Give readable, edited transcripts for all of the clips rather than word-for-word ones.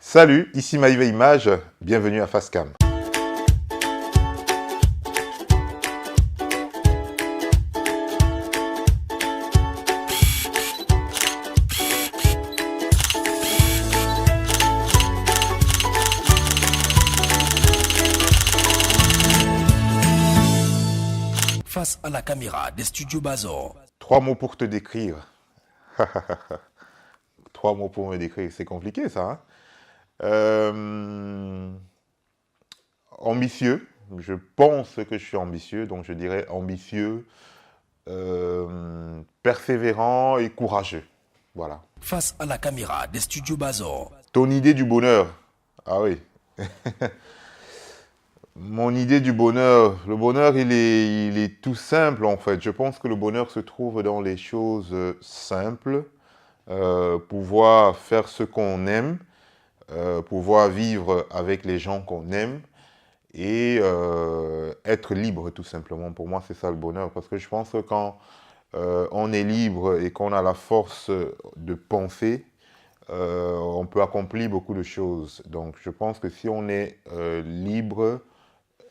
Salut, ici Maïve Image, bienvenue à Facecam. Face à la caméra des studios Bazor. 3 mots pour te décrire. 3 mots pour me décrire, c'est compliqué ça. Hein. Ambitieux, je pense que je suis ambitieux, donc je dirais ambitieux, persévérant et courageux. Voilà. Face à la caméra des studios Bazor. Ton idée du bonheur. Ah oui. Mon idée du bonheur, le bonheur il est tout simple en fait. Je pense que le bonheur se trouve dans les choses simples, pouvoir faire ce qu'on aime, pouvoir vivre avec les gens qu'on aime et être libre tout simplement. Pour moi c'est ça le bonheur parce que je pense que quand on est libre et qu'on a la force de penser, on peut accomplir beaucoup de choses. Donc je pense que si on est libre,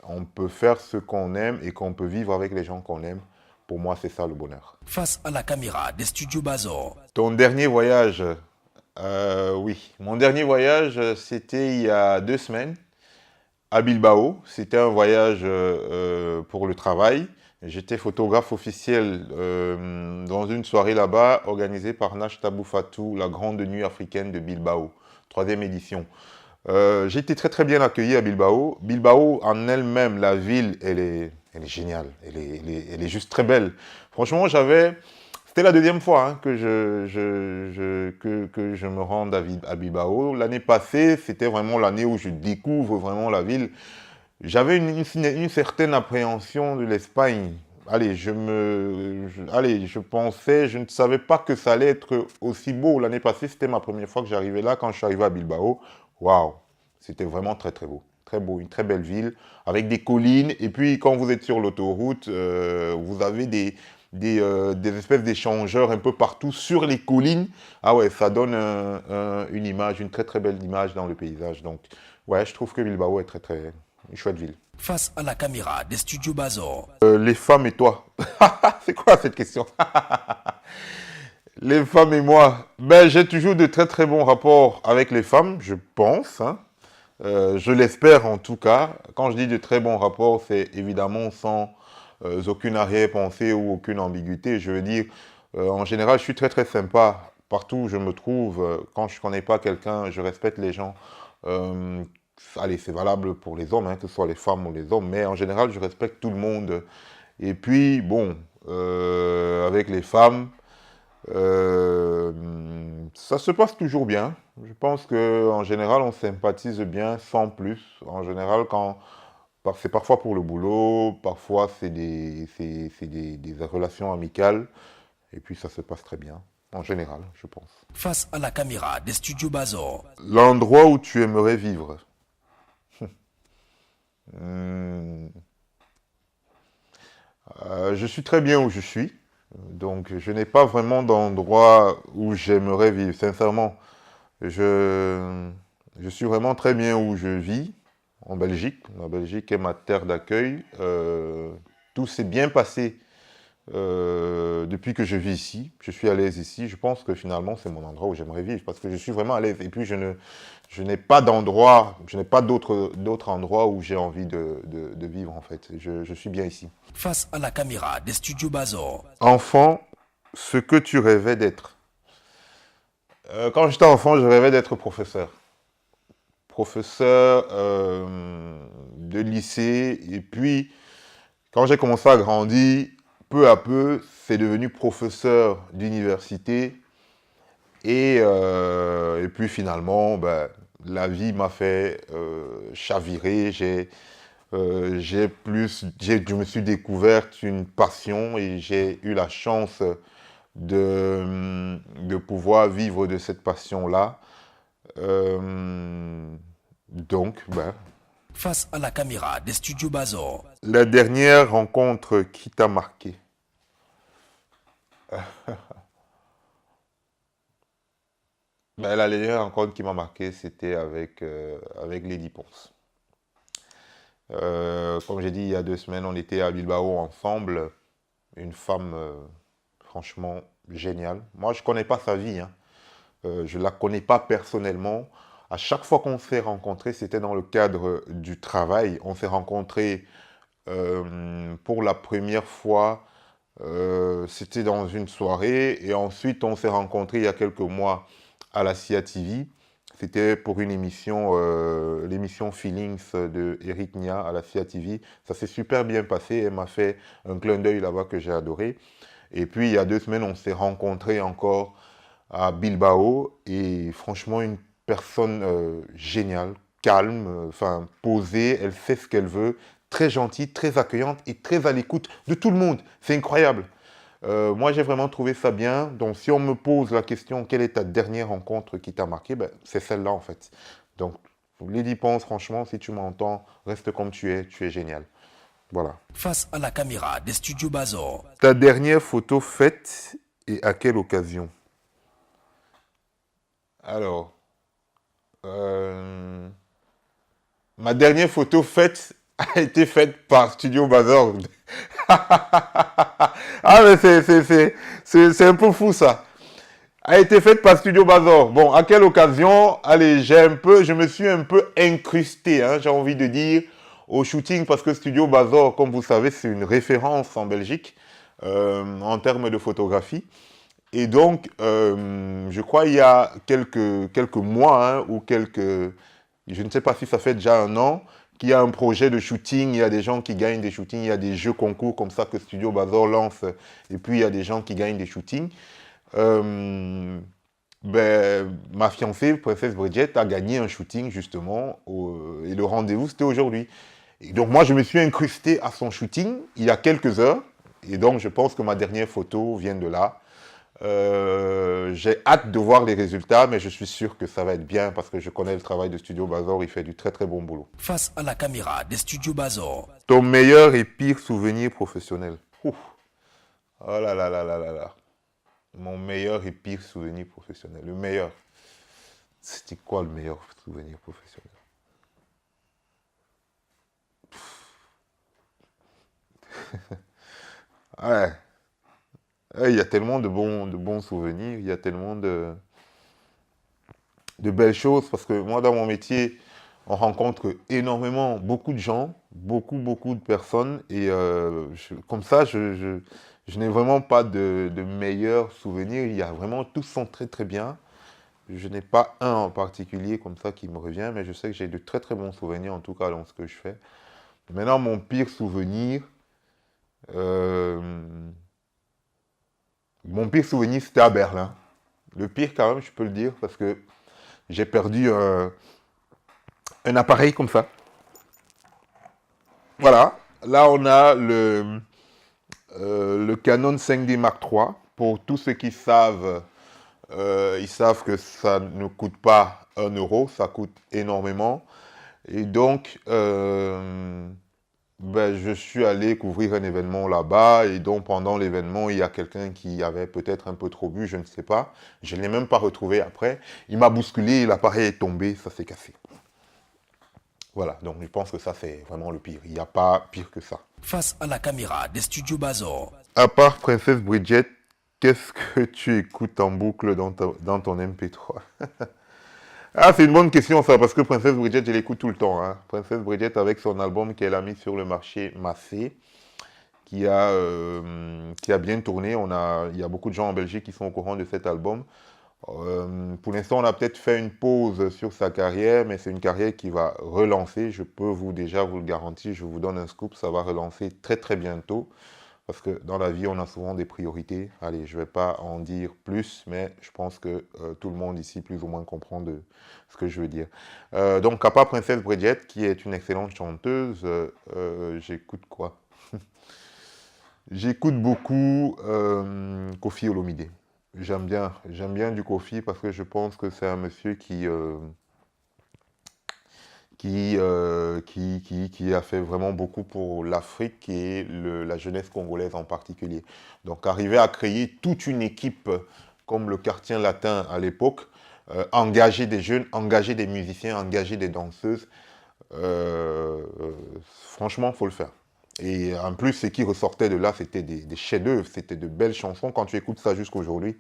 on peut faire ce qu'on aime et qu'on peut vivre avec les gens qu'on aime. Pour moi, c'est ça le bonheur. Face à la caméra des studios Bazor. Ton dernier voyage, oui. Mon dernier voyage, c'était il y a 2 semaines à Bilbao. C'était un voyage pour le travail. J'étais photographe officiel dans une soirée là-bas organisée par Nash Tabou Fatou, la grande nuit africaine de Bilbao, 3e édition. J'ai été très très bien accueilli à Bilbao. Bilbao en elle-même, la ville, elle est géniale. Elle est juste très belle. Franchement, c'était la 2e fois hein, que que je me rende à Bilbao. L'année passée, c'était vraiment l'année où je découvre vraiment la ville. J'avais une certaine appréhension de l'Espagne. Allez, je pensais, je ne savais pas que ça allait être aussi beau. L'année passée, c'était ma première fois que j'arrivais là. Quand je suis arrivé à Bilbao, waouh, c'était vraiment très très beau. Très beau, une très belle ville, avec des collines. Et puis, quand vous êtes sur l'autoroute, vous avez des espèces d'échangeurs un peu partout sur les collines. Ah ouais, ça donne une image, une très très belle image dans le paysage. Donc, ouais, je trouve que Bilbao est très très une chouette ville. Face à la caméra des studios Bazor. Les femmes et toi. C'est quoi cette question? Les femmes et moi. Ben, j'ai toujours de très très bons rapports avec les femmes, je pense. Hein. Je l'espère en tout cas. Quand je dis de très bons rapports, c'est évidemment sans aucune arrière-pensée ou aucune ambiguïté. Je veux dire, en général, je suis très très sympa partout où je me trouve. Quand je ne connais pas quelqu'un, je respecte les gens. Euh, Allez, c'est valable pour les hommes, hein, que ce soit les femmes ou les hommes, mais en général, je respecte tout le monde. Et puis, bon, avec les femmes, euh, ça se passe toujours bien. Je pense qu'en général, on sympathise bien sans plus. En général, c'est parfois pour le boulot, parfois c'est des relations amicales, et puis ça se passe très bien. En général, je pense. Face à la caméra des studios Bazor. L'endroit où tu aimerais vivre. Hmm. Je suis très bien où je suis, donc je n'ai pas vraiment d'endroit où j'aimerais vivre. Sincèrement, je, je suis vraiment très bien où je vis, en Belgique. La Belgique est ma terre d'accueil. Tout s'est bien passé depuis que je vis ici. Je suis à l'aise ici. Je pense que finalement, c'est mon endroit où j'aimerais vivre parce que je suis vraiment à l'aise. Et puis, je n'ai pas d'endroit, je n'ai pas d'autres endroits où j'ai envie de vivre en fait. Je suis bien ici. Face à la caméra des studios Bazor. Enfant, ce que tu rêvais d'être. Quand j'étais enfant, je rêvais d'être professeur. Professeur de lycée. Et puis, quand j'ai commencé à grandir, peu à peu, c'est devenu professeur d'université. Et puis finalement, ben, la vie m'a fait chavirer. Je me suis découverte une passion et j'ai eu la chance de pouvoir vivre de cette passion-là. Donc, ben, Face à la caméra des studios Bazor. la dernière rencontre qui t'a marqué. Ben, la dernière rencontre qui m'a marqué, c'était avec Lady Ponce. Comme j'ai dit il y a 2 semaines, on était à Bilbao ensemble. Une femme franchement géniale. Moi, je ne connais pas sa vie, hein. Je ne la connais pas personnellement. À chaque fois qu'on s'est rencontrés, c'était dans le cadre du travail. On s'est rencontrés pour la première fois, c'était dans une soirée. Et ensuite, on s'est rencontrés il y a quelques mois à la CIA TV. C'était pour une émission, l'émission Feelings de Eric Nia à la CIA TV. Ça s'est super bien passé. Elle m'a fait un clin d'œil là-bas que j'ai adoré. Et puis, il y a 2 semaines, on s'est rencontrés encore à Bilbao. Et franchement, une personne géniale, calme, enfin posée. Elle sait ce qu'elle veut. Très gentille, très accueillante et très à l'écoute de tout le monde. C'est incroyable. Moi, j'ai vraiment trouvé ça bien. Donc, si on me pose la question, quelle est ta dernière rencontre qui t'a marqué, ben, c'est celle-là, en fait. Donc, Lady Ponce, franchement, si tu m'entends, reste comme tu es génial. Voilà. Face à la caméra des studios Bazor. Ta dernière photo faite et à quelle occasion? Alors, euh, ma dernière photo faite a été faite par Studio Bazor. Ah, mais c'est un peu fou, ça. A été faite par Studio Bazor. Bon, à quelle occasion? Allez, je me suis un peu incrusté, hein, j'ai envie de dire, au shooting, parce que Studio Bazor, comme vous savez, c'est une référence en Belgique en termes de photographie. Et donc, je crois il y a quelques mois, hein, ou je ne sais pas si ça fait déjà un an, qu'il y a un projet de shooting, il y a des gens qui gagnent des shootings, il y a des jeux concours comme ça que Studio Bazor lance, et puis il y a des gens qui gagnent des shootings. Ben, ma fiancée, Princesse Bridget, a gagné un shooting justement, et le rendez-vous c'était aujourd'hui. Et donc moi je me suis incrusté à son shooting il y a quelques heures, et donc je pense que ma dernière photo vient de là. J'ai hâte de voir les résultats, mais je suis sûr que ça va être bien parce que je connais le travail de Studio Bazor, il fait du très très bon boulot. Face à la caméra des studios Bazor. Ton meilleur et pire souvenir professionnel? Ouf. Oh là là là là là là. Mon meilleur et pire souvenir professionnel. Le meilleur. C'était quoi le meilleur souvenir professionnel? Ouais. Il y a tellement de bons souvenirs, il y a tellement de belles choses, parce que moi, dans mon métier, on rencontre énormément, beaucoup de gens, beaucoup de personnes, et comme ça, je n'ai vraiment pas de meilleurs souvenirs. Il y a vraiment, tous sont très très bien. Je n'ai pas un en particulier comme ça qui me revient, mais je sais que j'ai de très très bons souvenirs, en tout cas dans ce que je fais. Maintenant, mon pire souvenir, euh, c'était à Berlin. Le pire quand même, je peux le dire, parce que j'ai perdu un appareil comme ça. Voilà. Là, on a le Canon 5D Mark III. Pour tous ceux qui savent, ils savent que ça ne coûte pas 1 euro, ça coûte énormément. Et donc, ben, je suis allé couvrir un événement là-bas. Et donc, pendant l'événement, il y a quelqu'un qui avait peut-être un peu trop bu, je ne sais pas. Je ne l'ai même pas retrouvé après. Il m'a bousculé, l'appareil est tombé, ça s'est cassé. Voilà, donc je pense que ça, c'est vraiment le pire. Il n'y a pas pire que ça. Face à la caméra des studios Bazor. À part Princesse Bridget, qu'est-ce que tu écoutes en boucle dans ton MP3? Ah, c'est une bonne question ça, parce que Princesse Bridget, je l'écoute tout le temps, hein. Princesse Bridget avec son album qu'elle a mis sur le marché Massé, qui a bien tourné. Il y a beaucoup de gens en Belgique qui sont au courant de cet album. Pour l'instant, on a peut-être fait une pause sur sa carrière, mais c'est une carrière qui va relancer. Je peux déjà vous le garantir, je vous donne un scoop, ça va relancer très très bientôt. Parce que dans la vie, on a souvent des priorités. Allez, je ne vais pas en dire plus, mais je pense que tout le monde ici, plus ou moins, comprend de ce que je veux dire. Donc, à part Princesse Bridget, qui est une excellente chanteuse, j'écoute quoi? J'écoute beaucoup Koffi Olomide. J'aime bien du Koffi parce que je pense que c'est un monsieur qui a fait vraiment beaucoup pour l'Afrique et la jeunesse congolaise en particulier. Donc arriver à créer toute une équipe comme le Quartier Latin à l'époque, engager des jeunes, engager des musiciens, engager des danseuses. Franchement, il faut le faire. Et en plus, ce qui ressortait de là, c'était des chefs-d'œuvre, c'était de belles chansons. Quand tu écoutes ça jusqu'aujourd'hui,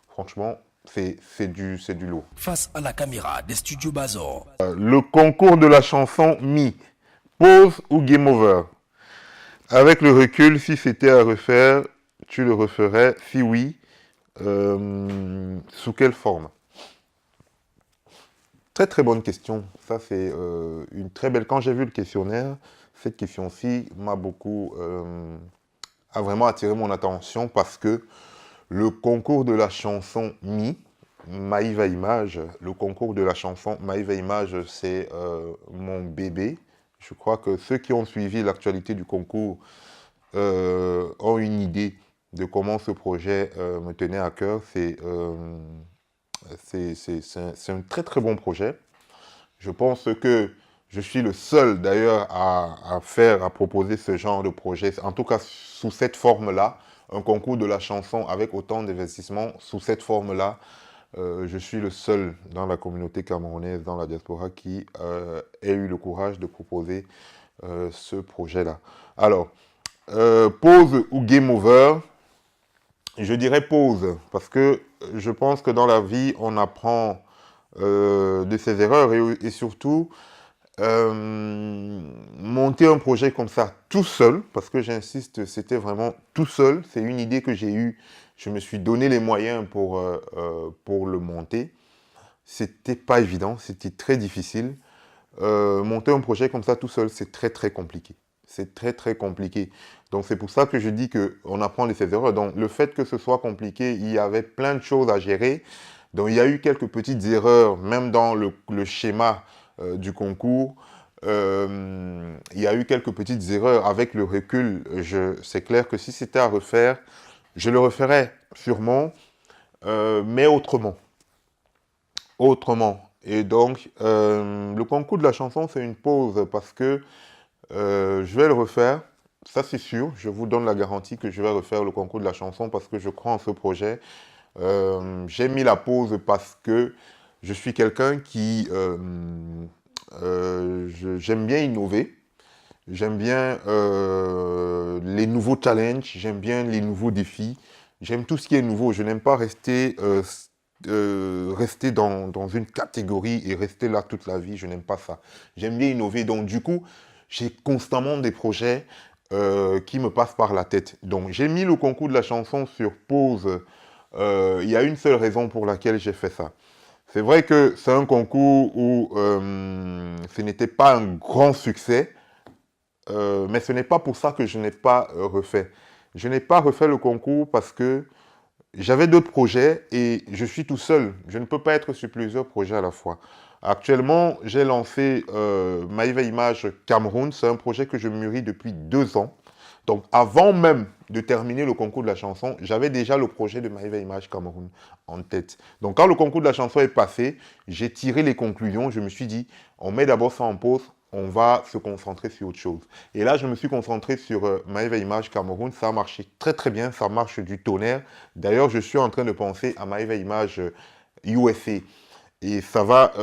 franchement, c'est du lourd. Face à la caméra des studios Bazor. Le concours de la chanson Mi, pause ou game over? Avec le recul, si c'était à refaire, tu le referais? Si oui, sous quelle forme? Très très bonne question. Ça c'est une très belle. Quand j'ai vu le questionnaire, cette question-ci m'a beaucoup a vraiment attiré mon attention parce que le concours de la chanson Mi, Maïva Image, le concours de la chanson Maïva Image, c'est mon bébé. Je crois que ceux qui ont suivi l'actualité du concours ont une idée de comment ce projet me tenait à cœur. C'est un très très bon projet. Je pense que je suis le seul d'ailleurs à proposer ce genre de projet, en tout cas sous cette forme-là, un concours de la chanson avec autant d'investissement sous cette forme-là. Je suis le seul dans la communauté camerounaise, dans la diaspora, qui ait eu le courage de proposer ce projet-là. Alors, pause ou game over? Je dirais pause, parce que je pense que dans la vie, on apprend de ses erreurs et surtout, monter un projet comme ça tout seul, parce que j'insiste, c'était vraiment tout seul, c'est une idée que j'ai eue, je me suis donné les moyens pour le monter. C'était pas évident, c'était très difficile. Monter un projet comme ça tout seul, c'est très très compliqué. C'est très très compliqué. Donc c'est pour ça que je dis qu'on apprend de ses erreurs. Donc le fait que ce soit compliqué, il y avait plein de choses à gérer. Donc il y a eu quelques petites erreurs, même dans le schéma du concours. Il y a eu quelques petites erreurs. Avec le recul, c'est clair que si c'était à refaire, je le referais sûrement, mais autrement. Autrement. Et donc, le concours de la chanson, c'est une pause parce que je vais le refaire, ça c'est sûr, je vous donne la garantie que je vais refaire le concours de la chanson parce que je crois en ce projet. J'ai mis la pause parce que je suis quelqu'un qui... j'aime bien innover, j'aime bien les nouveaux challenges, j'aime bien les nouveaux défis, j'aime tout ce qui est nouveau, je n'aime pas rester... rester dans une catégorie et rester là toute la vie, je n'aime pas ça. J'aime bien innover, donc du coup, j'ai constamment des projets qui me passent par la tête. Donc j'ai mis le concours de la chanson sur pause. Il y a une seule raison pour laquelle j'ai fait ça. C'est vrai que c'est un concours où ce n'était pas un grand succès, mais ce n'est pas pour ça que je n'ai pas refait. Je n'ai pas refait le concours parce que j'avais d'autres projets et je suis tout seul. Je ne peux pas être sur plusieurs projets à la fois. Actuellement, j'ai lancé Maïva Image Cameroun. C'est un projet que je mûris depuis 2 ans. Donc, avant même de terminer le concours de la chanson, j'avais déjà le projet de Maïva Image Cameroun en tête. Donc, quand le concours de la chanson est passé, j'ai tiré les conclusions. Je me suis dit, on met d'abord ça en pause, on va se concentrer sur autre chose. Et là, je me suis concentré sur Maïva Image Cameroun. Ça a marché très très bien, ça marche du tonnerre. D'ailleurs, je suis en train de penser à Maïva Image USA. Et ça va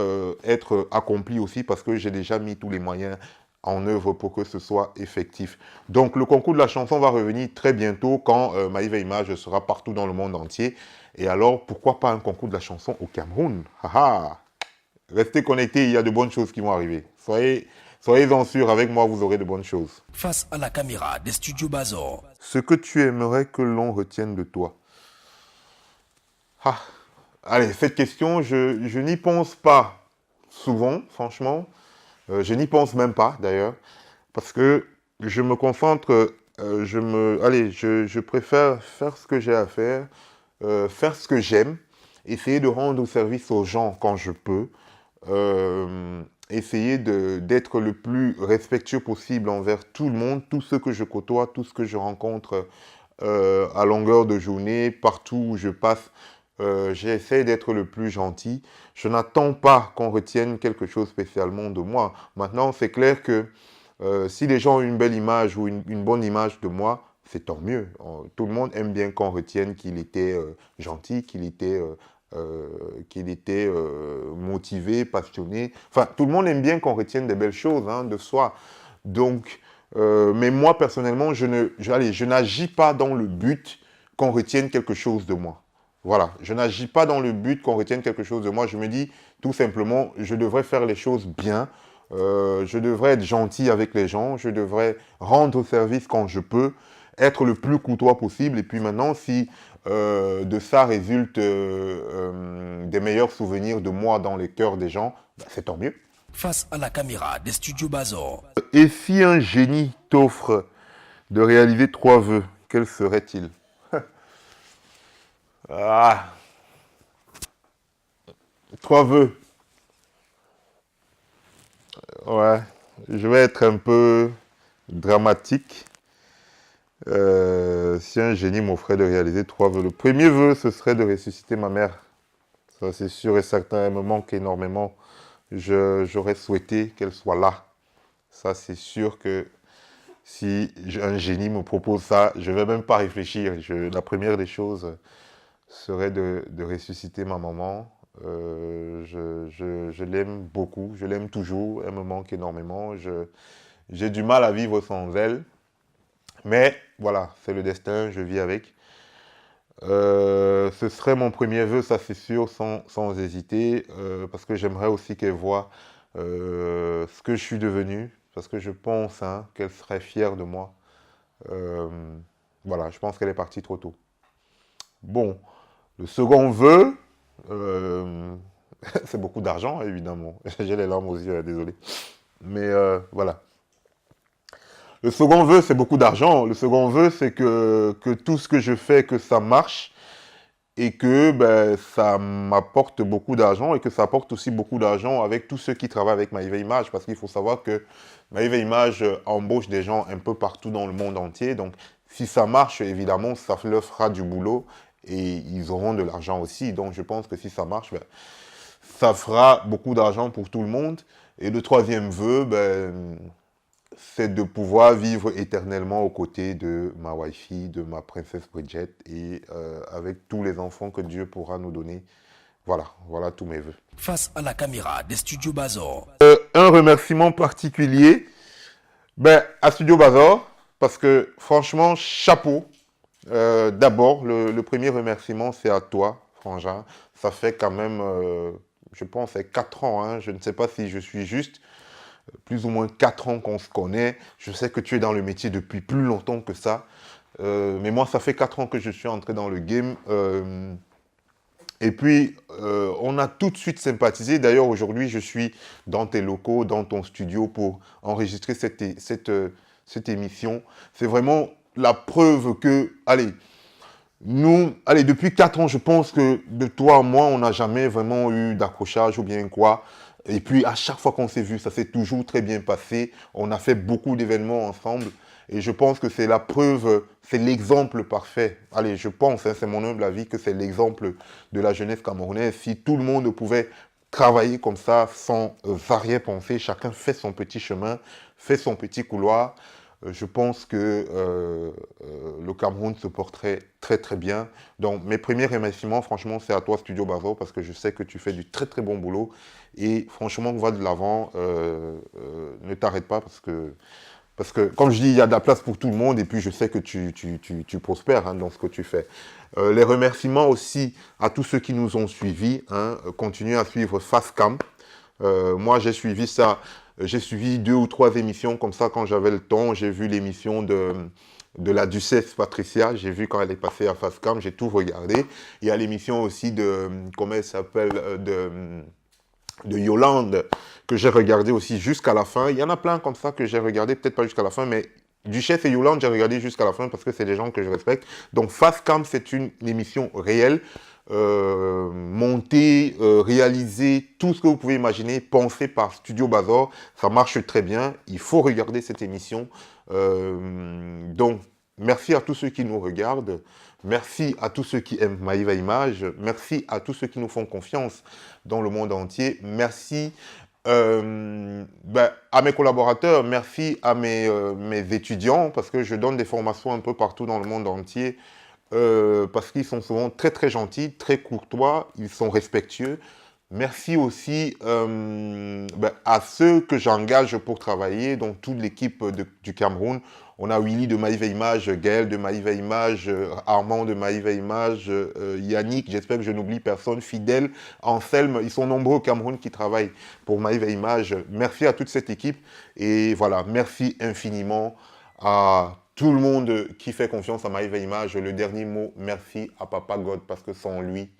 être accompli aussi parce que j'ai déjà mis tous les moyens en œuvre pour que ce soit effectif. Donc, le concours de la chanson va revenir très bientôt quand Maïva Image sera partout dans le monde entier. Et alors, pourquoi pas un concours de la chanson au Cameroun? Haha. Restez connectés, il y a de bonnes choses qui vont arriver. Soyez-en sûrs, avec moi, vous aurez de bonnes choses. Face à la caméra des studios Bazor. Ce que tu aimerais que l'on retienne de toi. Ah. Allez, cette question, je n'y pense pas souvent, franchement. Je n'y pense même pas, d'ailleurs. Parce que je me concentre, je préfère faire ce que j'ai à faire, faire ce que j'aime, essayer de rendre service aux gens quand je peux, essayer d'être le plus respectueux possible envers tout le monde, tous ceux que je côtoie, tout ce que je rencontre à longueur de journée, partout où je passe. J'essaie d'être le plus gentil. Je n'attends pas qu'on retienne quelque chose spécialement de moi. Maintenant, c'est clair que si les gens ont une belle image ou une bonne image de moi, c'est tant mieux. Tout le monde aime bien qu'on retienne qu'il était gentil, qu'il était qu'il était motivé, passionné. Enfin, tout le monde aime bien qu'on retienne des belles choses hein, de soi. Donc, mais moi, personnellement, je n'agis pas dans le but qu'on retienne quelque chose de moi. Voilà, je n'agis pas dans le but qu'on retienne quelque chose de moi. Je me dis tout simplement, je devrais faire les choses bien. Je devrais être gentil avec les gens. Je devrais rendre service quand je peux, être le plus courtois possible. Et puis maintenant, si de ça résulte des meilleurs souvenirs de moi dans les cœurs des gens, bah, c'est tant mieux. Face à la caméra des studios Bazor. Et si un génie t'offre de réaliser 3 vœux, quels seraient-ils? Ah, 3 vœux. Ouais, je vais être un peu dramatique. Si un génie m'offrait de réaliser 3 vœux, le premier vœu, ce serait de ressusciter ma mère. Ça, c'est sûr et certain, elle me manque énormément. J'aurais souhaité qu'elle soit là. Ça, c'est sûr que si un génie me propose ça, je ne vais même pas réfléchir. La première des choses serait de ressusciter ma maman. Je l'aime beaucoup, je l'aime toujours, elle me manque énormément. J'ai du mal à vivre sans elle. Mais voilà, c'est le destin, je vis avec. Ce serait mon premier vœu, ça c'est sûr, sans hésiter, parce que j'aimerais aussi qu'elle voie ce que je suis devenu, parce que je pense hein, qu'elle serait fière de moi. Euh, voilà, je pense qu'elle est partie trop tôt. Bon, le second vœu, euh, c'est beaucoup d'argent, évidemment. J'ai les larmes aux yeux, désolé. Mais voilà. Le second vœu, c'est beaucoup d'argent. Le second vœu, c'est que tout ce que je fais, que ça marche et que ben, ça m'apporte beaucoup d'argent et que ça apporte aussi beaucoup d'argent avec tous ceux qui travaillent avec Maïva Image parce qu'il faut savoir que Maïva Image embauche des gens un peu partout dans le monde entier. Donc, si ça marche, évidemment, ça leur fera du boulot et ils auront de l'argent aussi. Donc, je pense que si ça marche, ben, ça fera beaucoup d'argent pour tout le monde. Et le troisième vœu, ben, c'est de pouvoir vivre éternellement aux côtés de ma wifi, de ma princesse Bridget et avec tous les enfants que Dieu pourra nous donner. Voilà, voilà tous mes vœux. Face à la caméra des studios Bazor. Un remerciement particulier à Studio Bazor, parce que franchement, chapeau. D'abord, le premier remerciement, c'est à toi, Frangin. Ça fait quand même, je pense, 4 ans, hein, je ne sais pas si je suis juste, plus ou moins 4 ans qu'on se connaît. Je sais que tu es dans le métier depuis plus longtemps que ça. Mais moi, ça fait 4 ans que je suis entré dans le game. Et puis, on a tout de suite sympathisé. D'ailleurs, aujourd'hui, je suis dans tes locaux, dans ton studio pour enregistrer cette émission. C'est vraiment la preuve que, allez, depuis 4 ans, je pense que de toi à moi, on n'a jamais vraiment eu d'accrochage ou bien quoi. Et puis, à chaque fois qu'on s'est vu, ça s'est toujours très bien passé. On a fait beaucoup d'événements ensemble. Et je pense que c'est la preuve, c'est l'exemple parfait. Allez, je pense, hein, c'est mon humble avis, que c'est l'exemple de la jeunesse camerounaise. Si tout le monde pouvait travailler comme ça, sans arrière-pensée, chacun fait son petit chemin, fait son petit couloir, je pense que le Cameroun se porterait très très bien. Donc mes premiers remerciements, franchement, c'est à toi Studio Bazor parce que je sais que tu fais du très très bon boulot et franchement, va de l'avant, ne t'arrête pas parce que, comme je dis, il y a de la place pour tout le monde et puis je sais que tu prospères hein, dans ce que tu fais. Les remerciements aussi à tous ceux qui nous ont suivis. Hein, continuez à suivre Facecam. Moi, j'ai suivi ça. J'ai suivi 2 ou 3 émissions comme ça quand j'avais le temps. J'ai vu l'émission de la duchesse Patricia. J'ai vu quand elle est passée à Facecam. J'ai tout regardé. Il y a l'émission aussi de, comment elle s'appelle, de Yolande que j'ai regardé aussi jusqu'à la fin. Il y en a plein comme ça que j'ai regardé, peut-être pas jusqu'à la fin, mais Duchesse et Yolande, j'ai regardé jusqu'à la fin parce que c'est des gens que je respecte. Donc Facecam, c'est une émission réelle, montée, réalisée, tout ce que vous pouvez imaginer, pensée par Studio Bazor. Ça marche très bien. Il faut regarder cette émission. Donc, merci à tous ceux qui nous regardent. Merci à tous ceux qui aiment Maïva Image. Merci à tous ceux qui nous font confiance dans le monde entier. Merci à mes collaborateurs. Merci à mes étudiants parce que je donne des formations un peu partout dans le monde entier. parce qu'ils sont souvent très très gentils, très courtois, ils sont respectueux. Merci aussi à ceux que j'engage pour travailler, donc toute l'équipe du Cameroun. On a Willy de Maïva Image, Gaël de Maïva Image, Armand de Maïva Image, Yannick, j'espère que je n'oublie personne, Fidèle, Anselme, ils sont nombreux au Cameroun qui travaillent pour Maïva Image. Merci à toute cette équipe et voilà, merci infiniment à tout le monde qui fait confiance à Maïva Image. Le dernier mot, merci à Papa God parce que sans lui,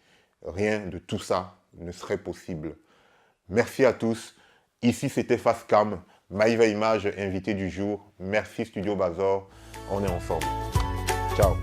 rien de tout ça ne serait possible. Merci à tous. Ici, c'était Facecam, Maïva Image, invité du jour. Merci Studio Bazor. On est ensemble. Ciao.